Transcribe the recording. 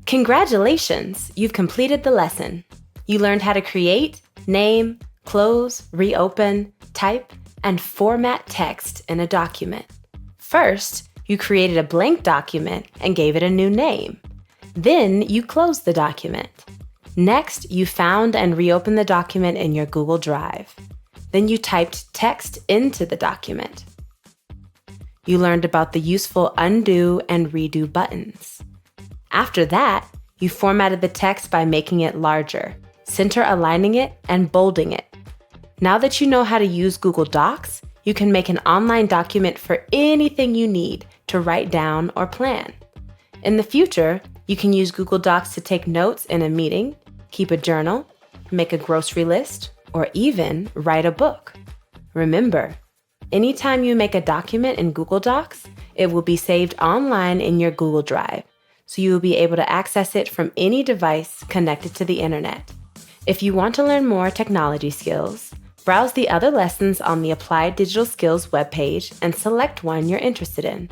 Congratulations! You've completed the lesson. You learned how to create, name, close, reopen, type, and format text in a document. First, you created a blank document and gave it a new name. Then you closed the document. Next, you found and reopened the document in your Google Drive. Then you typed text into the document. You learned about the useful undo and redo buttons. After that, you formatted the text by making it larger, center aligning it, and bolding it. Now that you know how to use Google Docs, you can make an online document for anything you need to write down or plan. In the future, you can use Google Docs to take notes in a meeting, keep a journal, make a grocery list, or even write a book. Remember, anytime you make a document in Google Docs, it will be saved online in your Google Drive, so you will be able to access it from any device connected to the internet. If you want to learn more technology skills, browse the other lessons on the Applied Digital Skills webpage and select one you're interested in.